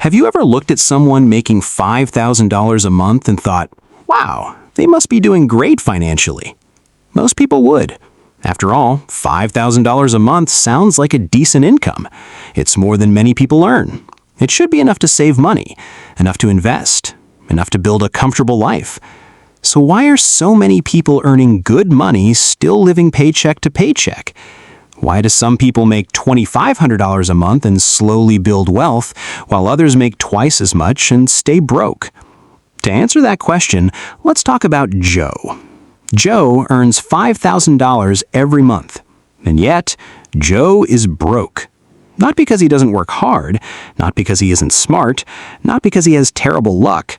Have you ever looked at someone making $5,000 a month and thought, wow, they must be doing great financially? Most people would. After all, $5,000 a month sounds like a decent income. It's more than many people earn. It should be enough to save money, enough to invest, enough to build a comfortable life. So why are so many people earning good money still living paycheck to paycheck? Why do some people make $2,500 a month and slowly build wealth, while others make twice as much and stay broke? To answer that question, let's talk about Joe. Joe earns $5,000 every month, and yet Joe is broke. Not because he doesn't work hard, not because he isn't smart, not because he has terrible luck.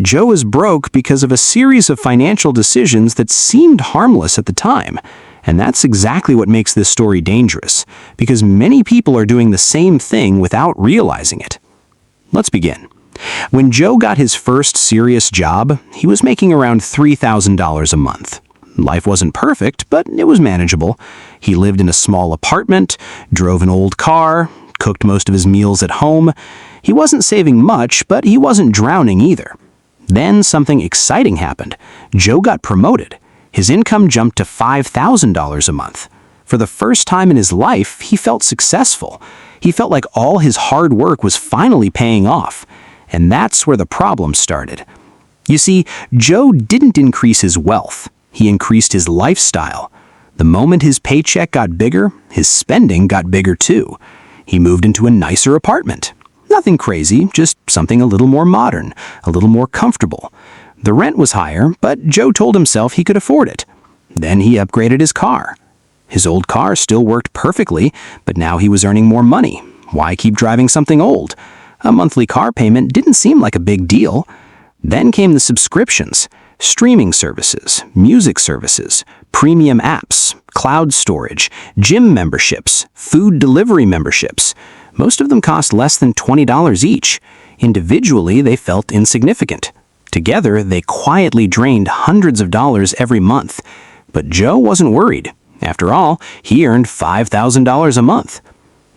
Joe is broke because of a series of financial decisions that seemed harmless at the time. And that's exactly what makes this story dangerous, because many people are doing the same thing without realizing it. Let's begin. When Joe got his first serious job, he was making around $3,000 a month. Life wasn't perfect, but it was manageable. He lived in a small apartment, drove an old car, cooked most of his meals at home. He wasn't saving much, but he wasn't drowning either. Then something exciting happened. Joe got promoted. His income jumped to $5,000 a month. For the first time in his life, he felt successful. He felt like all his hard work was finally paying off. And that's where the problem started. You see, Joe didn't increase his wealth. He increased his lifestyle. The moment his paycheck got bigger, his spending got bigger too. He moved into a nicer apartment. Nothing crazy, just something a little more modern, a little more comfortable. The rent was higher, but Joe told himself he could afford it. Then he upgraded his car. His old car still worked perfectly, but now he was earning more money. Why keep driving something old? A monthly car payment didn't seem like a big deal. Then came the subscriptions, streaming services, music services, premium apps, cloud storage, gym memberships, food delivery memberships. Most of them cost less than $20 each. Individually, they felt insignificant. Together, they quietly drained hundreds of dollars every month. But Joe wasn't worried. After all, he earned $5,000 a month.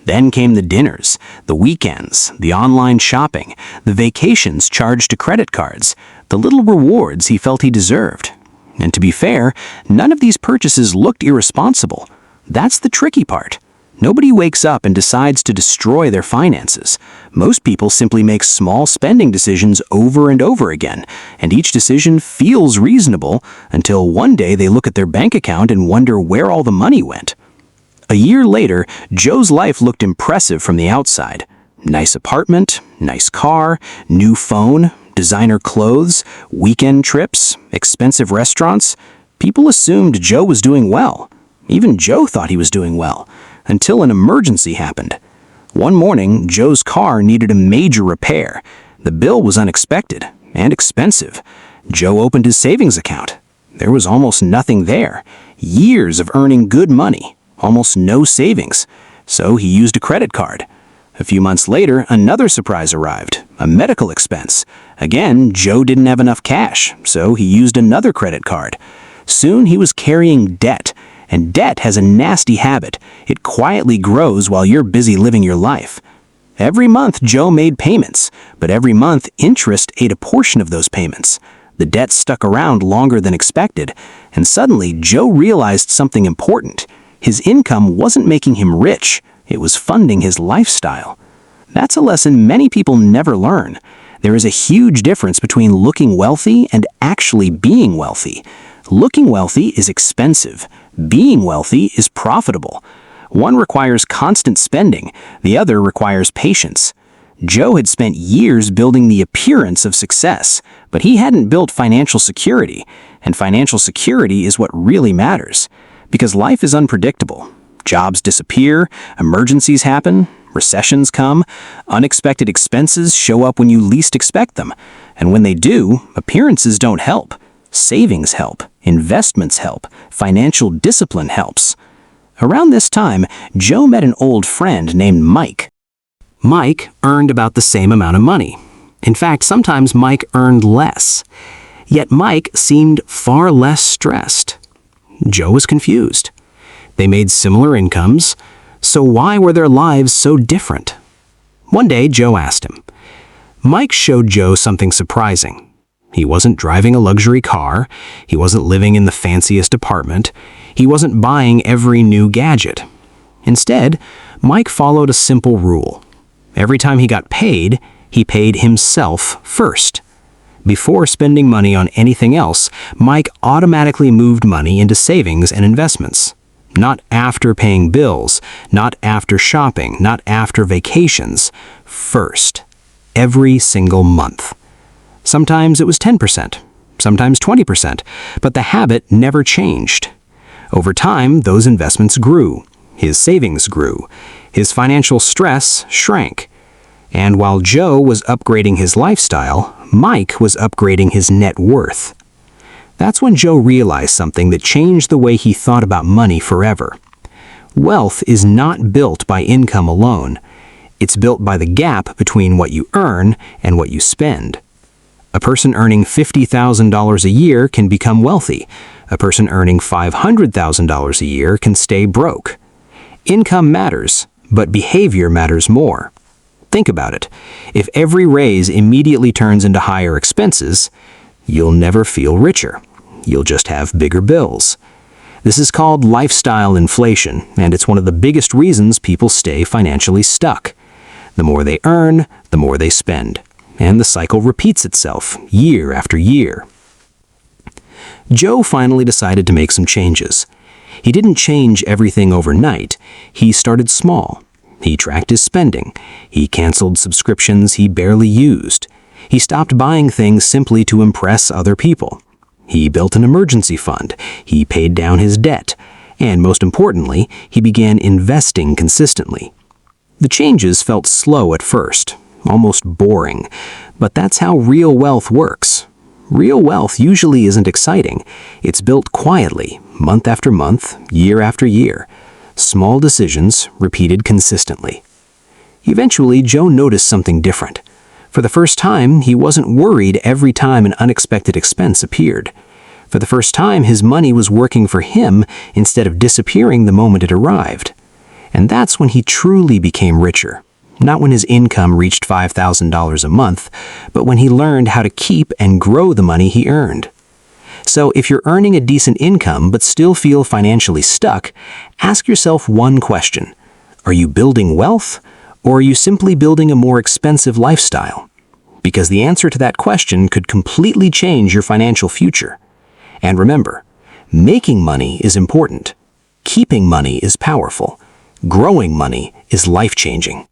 Then came the dinners, the weekends, the online shopping, the vacations charged to credit cards, the little rewards he felt he deserved. And to be fair, none of these purchases looked irresponsible. That's the tricky part. Nobody wakes up and decides to destroy their finances. Most people simply make small spending decisions over and over again, and each decision feels reasonable until one day they look at their bank account and wonder where all the money went. A year later, Joe's life looked impressive from the outside. Nice apartment, nice car, new phone, designer clothes, weekend trips, expensive restaurants. People assumed Joe was doing well. Even Joe thought he was doing well. Until an emergency happened. One morning, Joe's car needed a major repair. The bill was unexpected and expensive. Joe opened his savings account. There was almost nothing there. Years of earning good money, almost no savings. So he used a credit card. A few months later, another surprise arrived, a medical expense. Again, Joe didn't have enough cash, so he used another credit card. Soon he was carrying debt. And debt has a nasty habit. It quietly grows while you're busy living your life. Every month, Joe made payments, but every month, interest ate a portion of those payments. The debt stuck around longer than expected, and suddenly, Joe realized something important. His income wasn't making him rich. It was funding his lifestyle. That's a lesson many people never learn. There is a huge difference between looking wealthy and actually being wealthy. Looking wealthy is expensive. Being wealthy is profitable. One requires constant spending, the other requires patience. Joe had spent years building the appearance of success, but he hadn't built financial security, and financial security is what really matters. Because life is unpredictable. Jobs disappear, emergencies happen, recessions come, unexpected expenses show up when you least expect them, and when they do, appearances don't help. Savings help, investments help, financial discipline helps. Around this time, Joe met an old friend named Mike. Mike earned about the same amount of money. In fact, sometimes Mike earned less. Yet Mike seemed far less stressed. Joe was confused. They made similar incomes, so why were their lives so different? One day, Joe asked him, Mike showed Joe something surprising. He wasn't driving a luxury car, he wasn't living in the fanciest apartment, he wasn't buying every new gadget. Instead, Mike followed a simple rule. Every time he got paid, he paid himself first. Before spending money on anything else, Mike automatically moved money into savings and investments. Not after paying bills, not after shopping, not after vacations. First. Every single month. Sometimes it was 10%, sometimes 20%, but the habit never changed. Over time, those investments grew. His savings grew. His financial stress shrank. And while Joe was upgrading his lifestyle, Mike was upgrading his net worth. That's when Joe realized something that changed the way he thought about money forever. Wealth is not built by income alone. It's built by the gap between what you earn and what you spend. A person earning $50,000 a year can become wealthy. A person earning $500,000 a year can stay broke. Income matters, but behavior matters more. Think about it. If every raise immediately turns into higher expenses, you'll never feel richer. You'll just have bigger bills. This is called lifestyle inflation, and it's one of the biggest reasons people stay financially stuck. The more they earn, the more they spend, and the cycle repeats itself year after year. Joe finally decided to make some changes. He didn't change everything overnight. He started small. He tracked his spending. He canceled subscriptions he barely used. He stopped buying things simply to impress other people. He built an emergency fund. He paid down his debt. And most importantly, he began investing consistently. The changes felt slow at first, almost boring, but that's how real wealth works. Real wealth usually isn't exciting. It's built quietly, month after month, year after year. Small decisions repeated consistently. Eventually, Joe noticed something different. For the first time, he wasn't worried every time an unexpected expense appeared. For the first time, his money was working for him instead of disappearing the moment it arrived. And that's when he truly became richer. Not when his income reached $5,000 a month, but when he learned how to keep and grow the money he earned. So if you're earning a decent income but still feel financially stuck, ask yourself one question. Are you building wealth, or are you simply building a more expensive lifestyle? Because the answer to that question could completely change your financial future. And remember, making money is important. Keeping money is powerful. Growing money is life-changing.